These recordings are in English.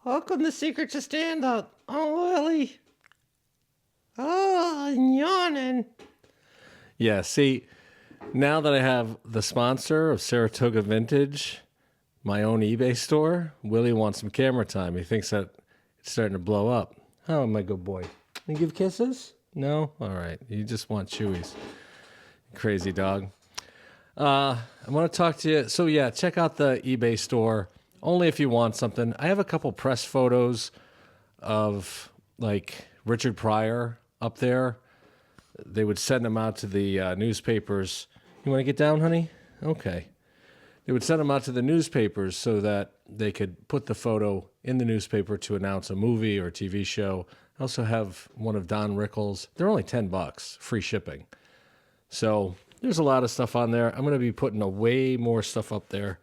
Welcome to Secret to Standout. Oh, Willie. Oh, I'm yawning. Yeah, see, now that I have the sponsor of Saratoga Vintage, my own eBay store, Willie wants some camera time. He thinks that it's starting to blow up. Oh, my good boy. You give kisses? No? All right. You just want chewies. Crazy dog. I want to talk to you. So, yeah, check out the eBay store. Only if you want something. I have a couple press photos of, like, Richard Pryor up there. They would send them out to the newspapers. You want to get down, honey? Okay. They would send them out to the newspapers so that they could put the photo in the newspaper to announce a movie or TV show. I also have one of Don Rickles. They're only $10, free shipping. So there's a lot of stuff on there. I'm going to be putting a way more stuff up there.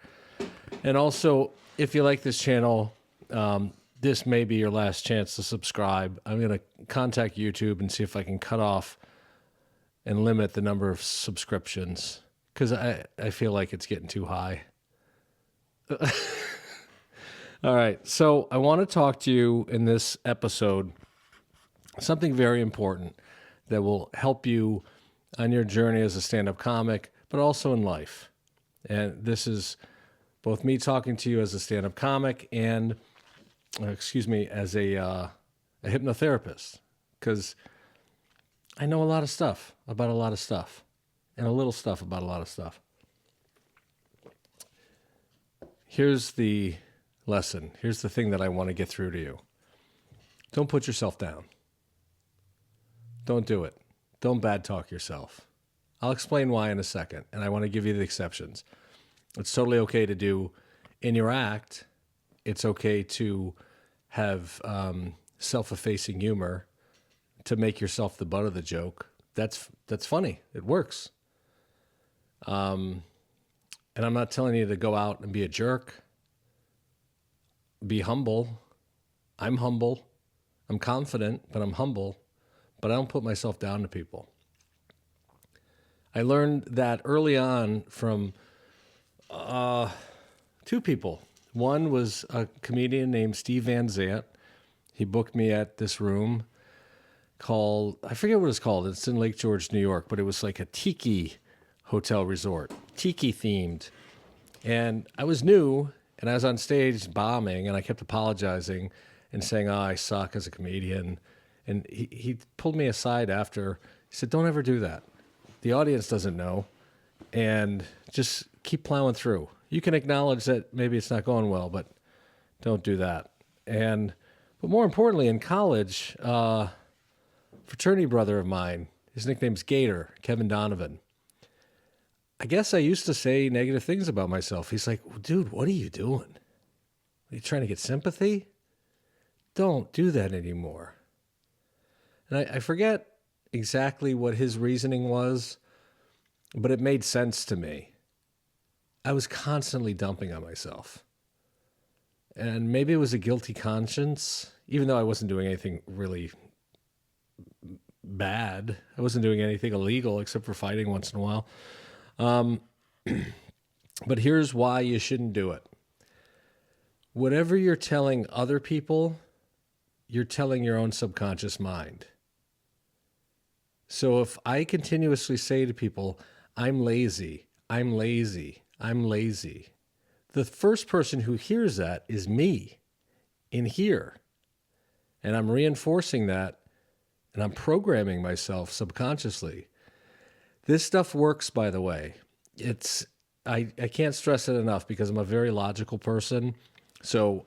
And also, if you like this channel, this may be your last chance to subscribe. I'm going to contact YouTube and see if I can cut off and limit the number of subscriptions because I feel like it's getting too high. All right, so I want to talk to you in this episode something very important that will help you on your journey as a stand-up comic, but also in life. And this is both me talking to you as a stand-up comic and, as a hypnotherapist, because I know a lot of stuff about a lot of stuff and a little stuff about a lot of stuff. Here's the lesson. Here's the thing that I want to get through to you. Don't put yourself down. Don't do it. Don't bad talk yourself. I'll explain why in a second, and I want to give you the exceptions. It's totally okay to do in your act. It's okay to have self-effacing humor to make yourself the butt of the joke. That's funny. It works. And I'm not telling you to go out and be a jerk. Be humble. I'm humble. I'm confident, but I'm humble. But I don't put myself down to people. I learned that early on from two people. One was a comedian named Steve Van Zandt. He booked me at this room called, I forget what it's called. It's in Lake George, New York, but it was like a tiki hotel resort, tiki themed. And I was new, and I was on stage bombing, and I kept apologizing and saying, oh, I suck as a comedian. And he pulled me aside after. He said, don't ever do that. The audience doesn't know. And just keep plowing through. You can acknowledge that maybe it's not going well, but don't do that. But more importantly, in college, fraternity brother of mine, his nickname's Gator, Kevin Donovan. I guess I used to say negative things about myself. He's like, dude, what are you doing? Are you trying to get sympathy? Don't do that anymore. And I forget exactly what his reasoning was, but it made sense to me. I was constantly dumping on myself. And maybe it was a guilty conscience, even though I wasn't doing anything really bad. I wasn't doing anything illegal except for fighting once in a while. But here's why you shouldn't do it. Whatever you're telling other people, you're telling your own subconscious mind. So if I continuously say to people, I'm lazy, I'm lazy, I'm lazy, the first person who hears that is me in here. And I'm reinforcing that, and I'm programming myself subconsciously. This stuff works, by the way. I can't stress it enough because I'm a very logical person. So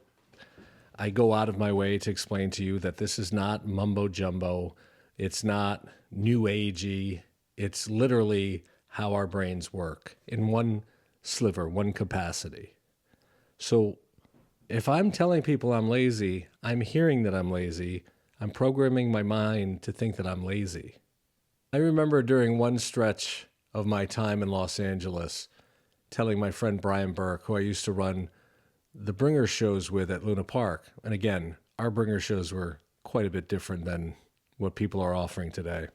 I go out of my way to explain to you that this is not mumbo jumbo. It's not new agey. It's literally how our brains work in one sliver, one capacity. So if I'm telling people I'm lazy, I'm hearing that I'm lazy. I'm programming my mind to think that I'm lazy. I remember during one stretch of my time in Los Angeles telling my friend Brian Burke, who I used to run the bringer shows with at Luna Park. And again, our bringer shows were quite a bit different than what people are offering today.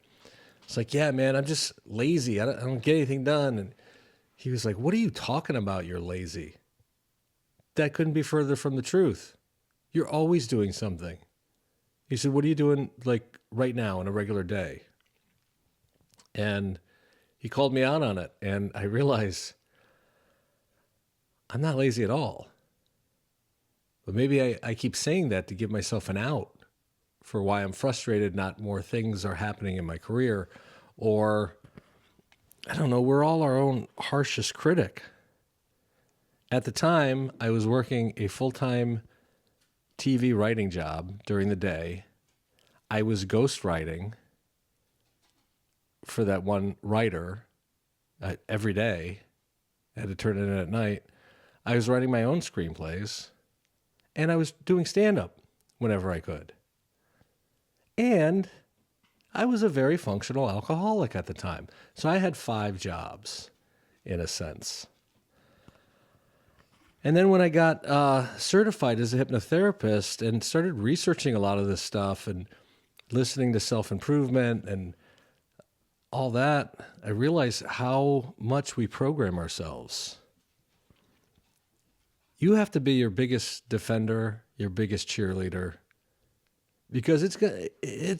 It's like, yeah, man, I'm just lazy. I don't get anything done. And he was like, what are you talking about? You're lazy. That couldn't be further from the truth. You're always doing something. He said, what are you doing like right now in a regular day? And he called me out on it. And I realized I'm not lazy at all. But maybe I keep saying that to give myself an out for why I'm frustrated, not more things are happening in my career. Or, I don't know, we're all our own harshest critic. At the time, I was working a full-time TV writing job during the day. I was ghostwriting for that one writer every day. I had to turn it in at night. I was writing my own screenplays, and I was doing stand-up whenever I could. And I was a very functional alcoholic at the time. So I had 5 jobs, in a sense. And then when I got certified as a hypnotherapist and started researching a lot of this stuff and listening to self-improvement and all that, I realized how much we program ourselves. You have to be your biggest defender, your biggest cheerleader, because it's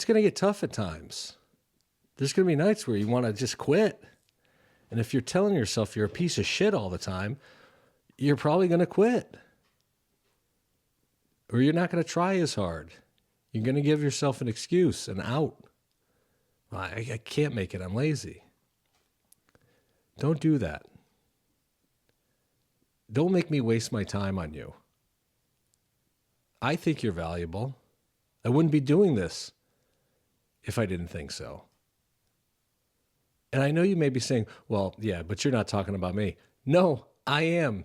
gonna get tough at times. There's gonna be nights where you want to just quit, and if you're telling yourself you're a piece of shit all the time, you're probably gonna quit, or you're not gonna try as hard. You're gonna give yourself an excuse, an out. I can't make it. I'm lazy. Don't do that. Don't make me waste my time on you. I think you're valuable. I wouldn't be doing this if I didn't think so. And I know you may be saying, well, yeah, but you're not talking about me. No, I am.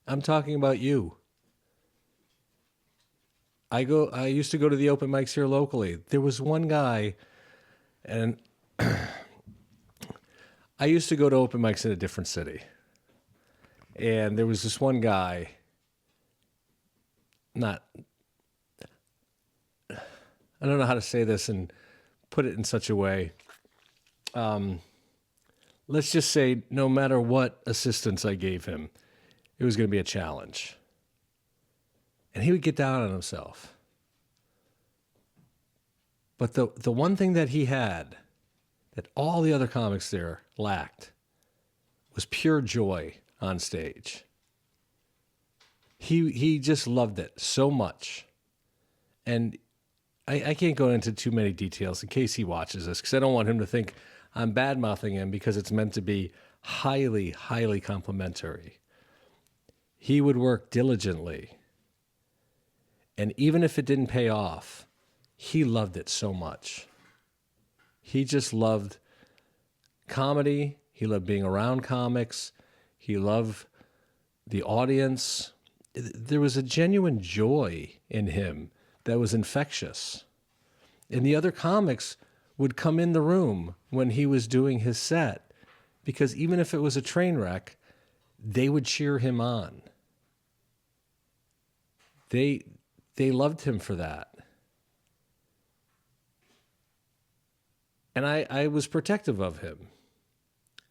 I'm talking about you. I used to go to the open mics here locally. There was one guy, and I used to go to open mics in a different city. And there was this one guy, I don't know how to say this and put it in such a way. Let's just say no matter what assistance I gave him, it was going to be a challenge. And he would get down on himself. But the one thing that he had that all the other comics there lacked was pure joy on stage. He just loved it so much. And I can't go into too many details in case he watches this, because I don't want him to think I'm bad-mouthing him, because it's meant to be highly, highly complimentary. He would work diligently. And even if it didn't pay off, he loved it so much. He just loved comedy. He loved being around comics. He loved the audience. There was a genuine joy in him that was infectious. And the other comics would come in the room when he was doing his set, because even if it was a train wreck, they would cheer him on. They loved him for that. And I was protective of him.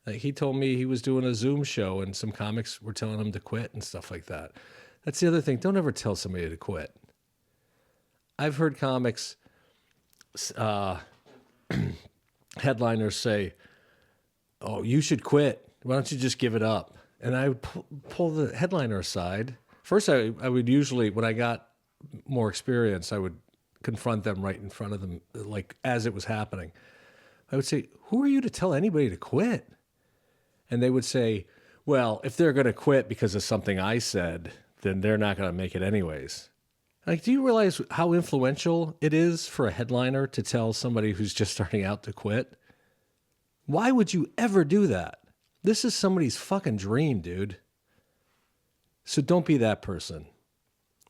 Like, he told me he was doing a Zoom show and some comics were telling him to quit and stuff like that. That's the other thing. Don't ever tell somebody to quit. I've heard comics, headliners say, oh, you should quit. Why don't you just give it up? And I would pull the headliner aside. First, I would usually, when I got more experience, I would confront them right in front of them, like as it was happening. I would say, who are you to tell anybody to quit? And they would say, well, if they're going to quit because of something I said, then they're not going to make it anyways. Like, do you realize how influential it is for a headliner to tell somebody who's just starting out to quit? Why would you ever do that? This is somebody's fucking dream, dude. So don't be that person.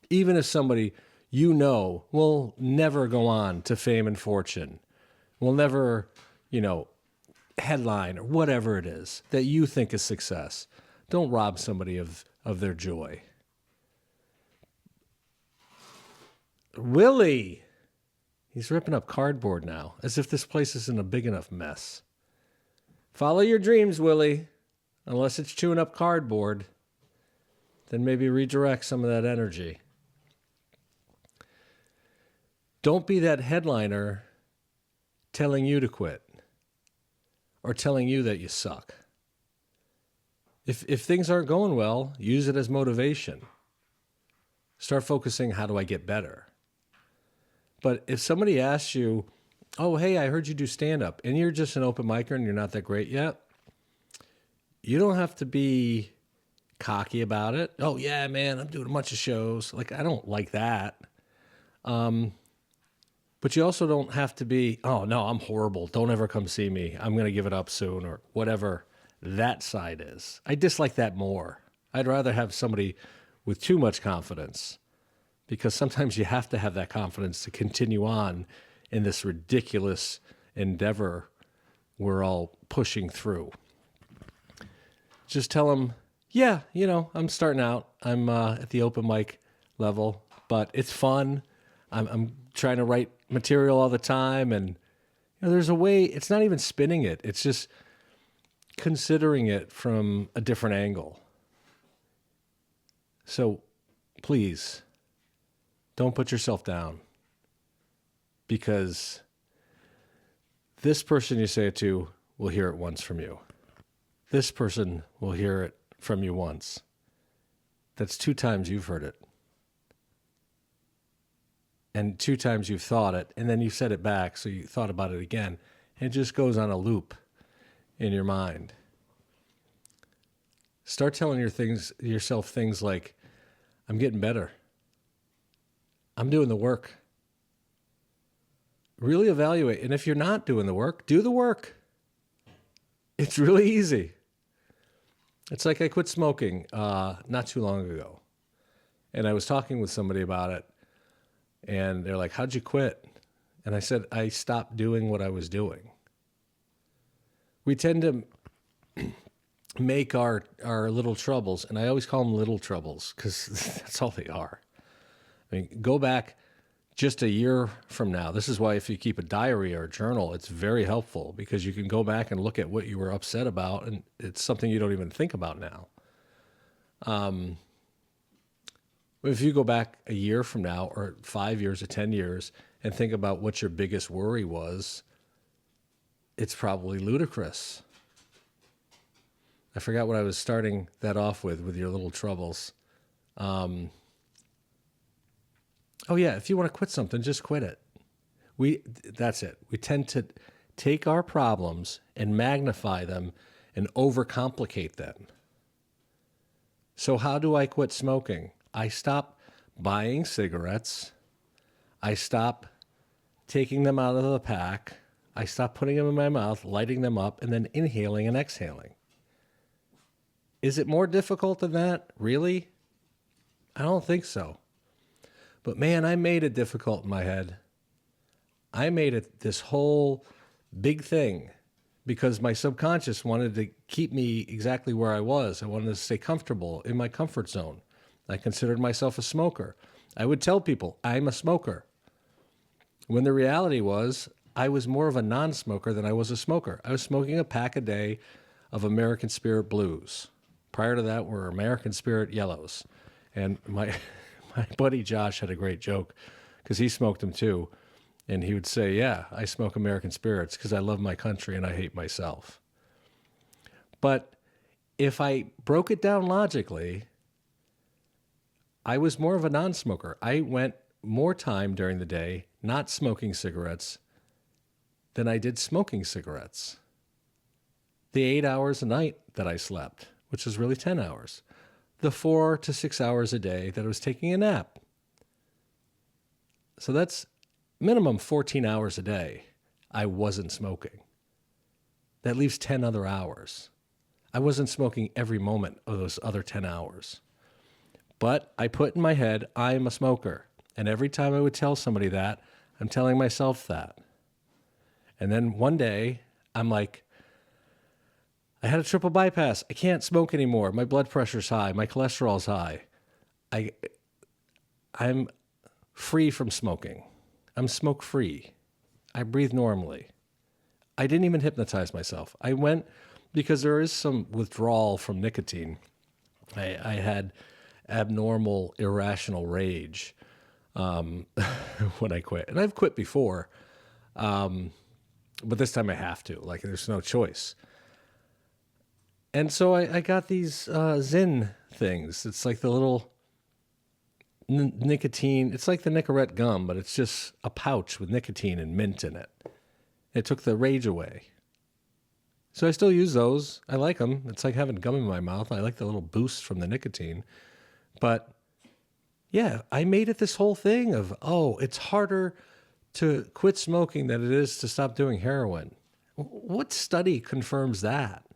Even if somebody you know will never go on to fame and fortune, will never, headline or whatever it is that you think is success, don't rob somebody of their joy. Willie, he's ripping up cardboard now, as if this place isn't a big enough mess. Follow your dreams, Willie. Unless it's chewing up cardboard, then maybe redirect some of that energy. Don't be that headliner telling you to quit or telling you that you suck. If things aren't going well, use it as motivation. Start focusing, how do I get better? But if somebody asks you, oh, hey, I heard you do stand-up, and you're just an open micer and you're not that great yet, you don't have to be cocky about it. Oh, yeah, man, I'm doing a bunch of shows. Like, I don't like that. But you also don't have to be, oh, no, I'm horrible. Don't ever come see me. I'm going to give it up soon, or whatever that side is. I dislike that more. I'd rather have somebody with too much confidence, because sometimes you have to have that confidence to continue on in this ridiculous endeavor we're all pushing through. Just tell them, yeah, I'm starting out. I'm at the open mic level, but it's fun. I'm trying to write material all the time, and there's a way. It's not even spinning it. It's just considering it from a different angle. So please don't put yourself down, because this person you say it to will hear it once from you. This person will hear it from you once. That's 2 times you've heard it. And 2 times you've thought it, and then you said it back, so you thought about it again. And it just goes on a loop in your mind. Start telling yourself things like, I'm getting better. I'm doing the work. Really evaluate. And if you're not doing the work, do the work. It's really easy. It's like I quit smoking not too long ago. And I was talking with somebody about it. And they're like, how'd you quit? And I said, I stopped doing what I was doing. We tend to make our little troubles, and I always call them little troubles because that's all they are. I mean, go back just a year from now. This is why if you keep a diary or a journal, it's very helpful, because you can go back and look at what you were upset about, and it's something you don't even think about now. If you go back a year from now, or 5 years or 10 years, and think about what your biggest worry was, it's probably ludicrous. I forgot what I was starting that off with your little troubles. Oh yeah, if you want to quit something, just quit it. That's it. We tend to take our problems and magnify them and overcomplicate them. So how do I quit smoking? I stop buying cigarettes. I stop taking them out of the pack. I stop putting them in my mouth, lighting them up, and then inhaling and exhaling. Is it more difficult than that? Really? I don't think so. But man, I made it difficult in my head. I made it this whole big thing because my subconscious wanted to keep me exactly where I was. I wanted to stay comfortable in my comfort zone. I considered myself a smoker. I would tell people I'm a smoker, when the reality was I was more of a non-smoker than I was a smoker. I was smoking a pack a day of American Spirit Blues. Prior to that were American Spirit Yellows. And my buddy Josh had a great joke because he smoked them too. And he would say, yeah, I smoke American Spirits because I love my country and I hate myself. But if I broke it down logically, I was more of a non-smoker. I went more time during the day not smoking cigarettes than I did smoking cigarettes. The 8 hours a night that I slept, which is really 10 hours. The 4 to 6 hours a day that I was taking a nap. So that's minimum 14 hours a day I wasn't smoking. That leaves 10 other hours. I wasn't smoking every moment of those other 10 hours. But I put in my head, I'm a smoker. And every time I would tell somebody that, I'm telling myself that. And then one day, I'm like, I had a triple bypass. I can't smoke anymore. My blood pressure's high. My cholesterol's high. I'm free from smoking. I'm smoke free. I breathe normally. I didn't even hypnotize myself. I went because there is some withdrawal from nicotine. I had abnormal, irrational rage. when I quit. And I've quit before, but this time I have to. Like, there's no choice. And so I got these Zyn things. It's like the little nicotine. It's like the Nicorette gum, but it's just a pouch with nicotine and mint in it. It took the rage away. So I still use those. I like them. It's like having gum in my mouth. I like the little boost from the nicotine. But yeah, I made it this whole thing of, oh, it's harder to quit smoking than it is to stop doing heroin. What study confirms that?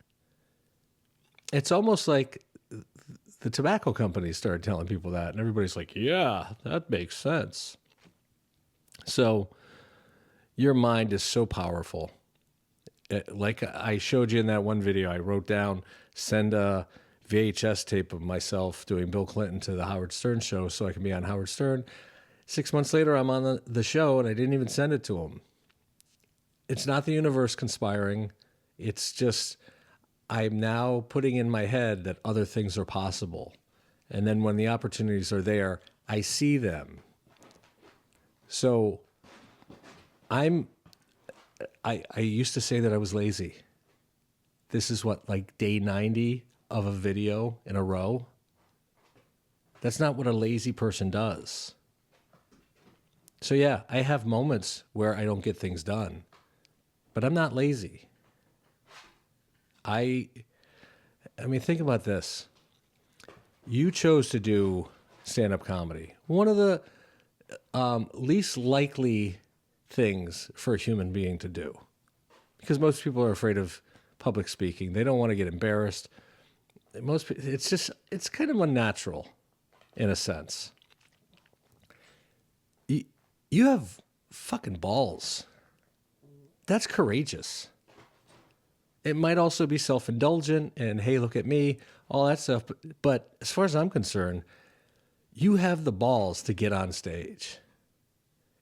It's almost like the tobacco companies started telling people that, and everybody's like, yeah, that makes sense. So your mind is so powerful. Like I showed you in that one video, I wrote down, send a VHS tape of myself doing Bill Clinton to the Howard Stern show so I can be on Howard Stern. 6 months later, I'm on the show, and I didn't even send it to him. It's not the universe conspiring. It's just I'm now putting in my head that other things are possible. And then when the opportunities are there, I see them. So I used to say that I was lazy. This is what, like day 90 of a video in a row? That's not what a lazy person does. So yeah, I have moments where I don't get things done, but I'm not lazy. I mean, think about this. You chose to do stand-up comedy. One of the least likely things for a human being to do, because most people are afraid of public speaking. They don't want to get embarrassed. It's kind of unnatural in a sense. You have fucking balls. That's courageous. It might also be self-indulgent and, hey, look at me, all that stuff. But as far as I'm concerned, you have the balls to get on stage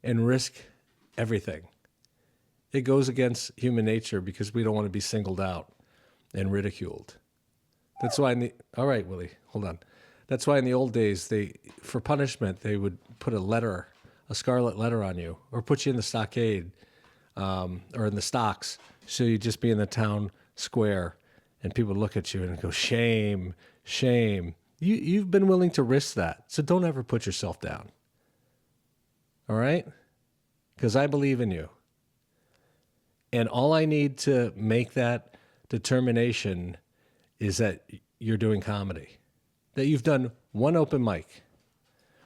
and risk everything. It goes against human nature because we don't want to be singled out and ridiculed. That's why all right, Willie, hold on. That's why in the old days, for punishment, they would put a scarlet letter on you, or put you in the stockade, or in the stocks. So you'd just be in the town square, and people would look at you and go, shame, shame. You've been willing to risk that, so don't ever put yourself down. All right? Because I believe in you. And all I need to make that determination is that you're doing comedy, that you've done one open mic,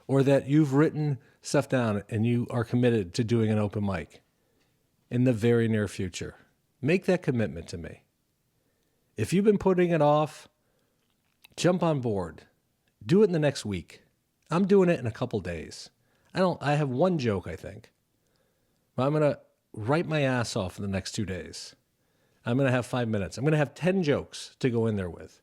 or that you've written stuff down and you are committed to doing an open mic in the very near future. Make that commitment to me. If you've been putting it off, jump on board. Do it in the next week. I'm doing it in a couple days. I have one joke, I think. But I'm going to write my ass off in the next 2 days. I'm going to have 5 minutes. I'm going to have 10 jokes to go in there with.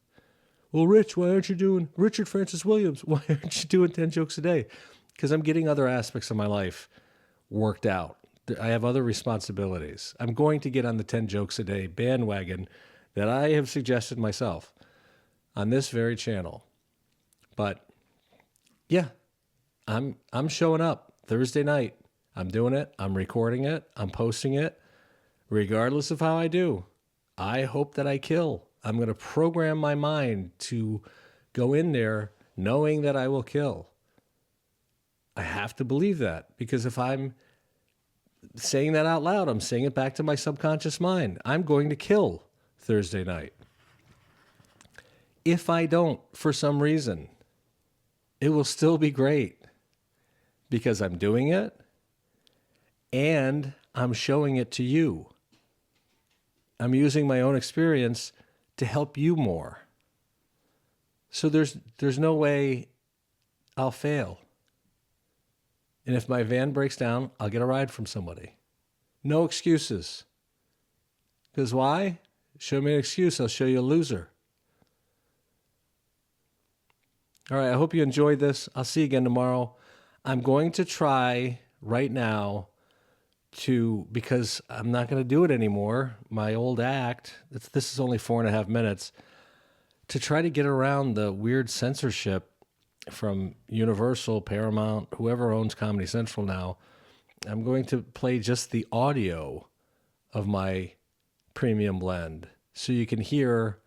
Well, Rich, why aren't you doing Richard Francis Williams? Why aren't you doing 10 jokes a day? Because I'm getting other aspects of my life worked out. I have other responsibilities. I'm going to get on the 10 jokes a day bandwagon that I have suggested myself on this very channel. But yeah, I'm showing up Thursday night. I'm doing it. I'm recording it. I'm posting it. Regardless of how I do, I hope that I kill. I'm going to program my mind to go in there knowing that I will kill. I have to believe that, because if I'm saying that out loud, I'm saying it back to my subconscious mind. I'm going to kill Thursday night. If I don't, for some reason, it will still be great, because I'm doing it and I'm showing it to you. I'm using my own experience to help you more. So there's no way I'll fail. And if my van breaks down, I'll get a ride from somebody. No excuses. Because why? Show me an excuse, I'll show you a loser. All right, I hope you enjoyed this. I'll see you again tomorrow. I'm going to try right now because I'm not going to do it anymore, my old act, this is only 4.5 minutes, to try to get around the weird censorship from Universal, Paramount, whoever owns Comedy Central now. I'm going to play just the audio of my premium blend so you can hear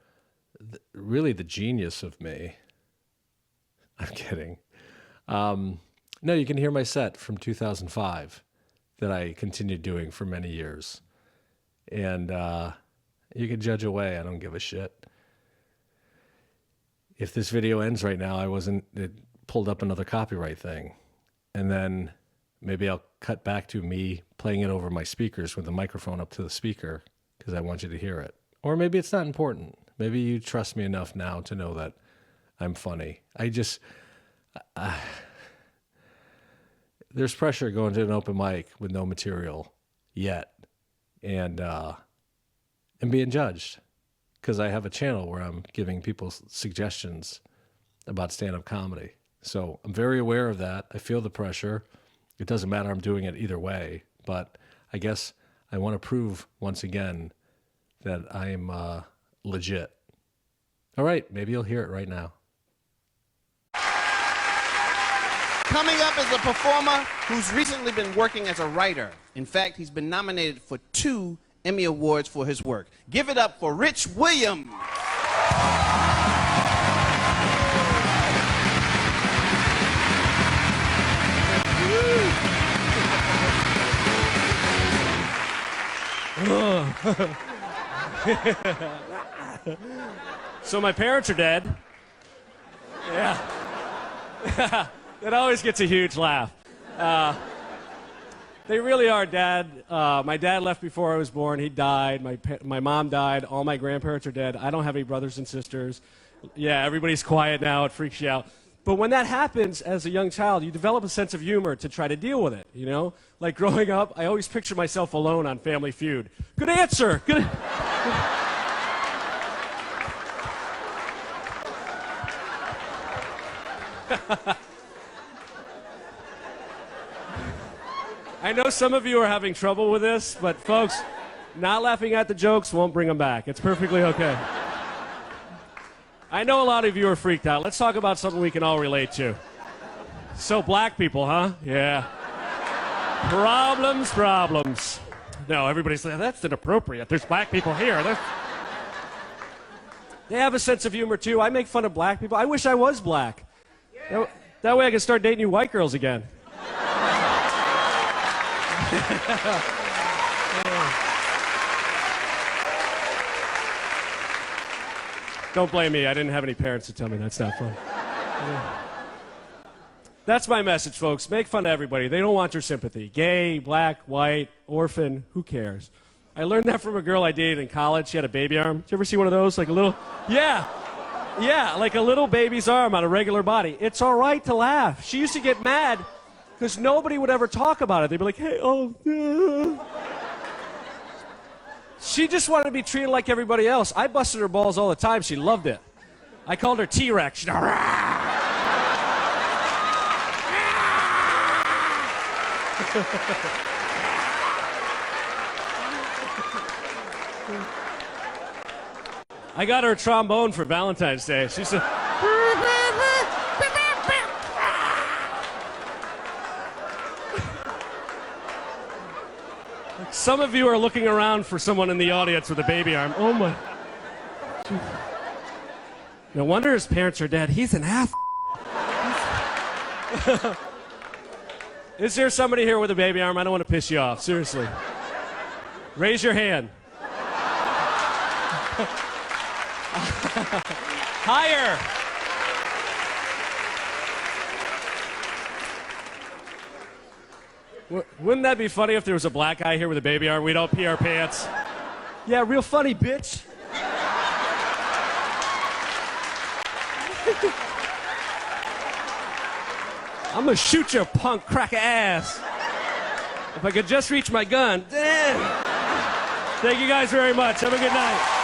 really the genius of me. I'm kidding. No, you can hear my set from 2005 that I continued doing for many years. And you can judge away. I don't give a shit. If this video ends right now, it pulled up another copyright thing. And then maybe I'll cut back to me playing it over my speakers with the microphone up to the speaker because I want you to hear it. Or maybe it's not important. Maybe you trust me enough now to know that I'm funny. There's pressure going to an open mic with no material yet and being judged because I have a channel where I'm giving people suggestions about stand-up comedy. So I'm very aware of that. I feel the pressure. It doesn't matter. I'm doing it either way. But I guess I want to prove once again that I am legit. All right. Maybe you'll hear it right now. Coming up is a performer who's recently been working as a writer. In fact, he's been nominated for 2 Emmy Awards for his work. Give it up for Rich Williams. So my parents are dead. Yeah. That always gets a huge laugh. They really are, Dad. My dad left before I was born. He died. My mom died. All my grandparents are dead. I don't have any brothers and sisters. Yeah, everybody's quiet now. It freaks you out. But when that happens as a young child, you develop a sense of humor to try to deal with it, you know? Like growing up, I always picture myself alone on Family Feud. Good answer. Good. I know some of you are having trouble with this, but folks, not laughing at the jokes won't bring them back. It's perfectly okay. I know a lot of you are freaked out. Let's talk about something we can all relate to. So black people, huh? Yeah. Problems. No, everybody's like, that's inappropriate. There's black people here. They have a sense of humor, too. I make fun of black people. I wish I was black. That way I can start dating you white girls again. Don't blame me. I didn't have any parents to tell me that's not fun. Yeah. That's my message, folks. Make fun of everybody. They don't want your sympathy. Gay, black, white, orphan, who cares? I learned that from a girl I dated in college. She had a baby arm. Did you ever see one of those? Like a little... Yeah, like a little baby's arm on a regular body. It's all right to laugh. She used to get mad because nobody would ever talk about it. They'd be like, hey, oh... She just wanted to be treated like everybody else. I busted her balls all the time. She loved it. I called her T-Rex. She'd, I got her a trombone for Valentine's Day. She said... Some of you are looking around for someone in the audience with a baby arm. Oh, my... No wonder his parents are dead. He's an ass. Is there somebody here with a baby arm? I don't want to piss you off. Seriously. Raise your hand. Higher. Wouldn't that be funny if there was a black guy here with a baby arm? We'd all pee our pants. Yeah, real funny, bitch. I'm gonna shoot your punk crack of ass. If I could just reach my gun. Damn. Thank you guys very much. Have a good night.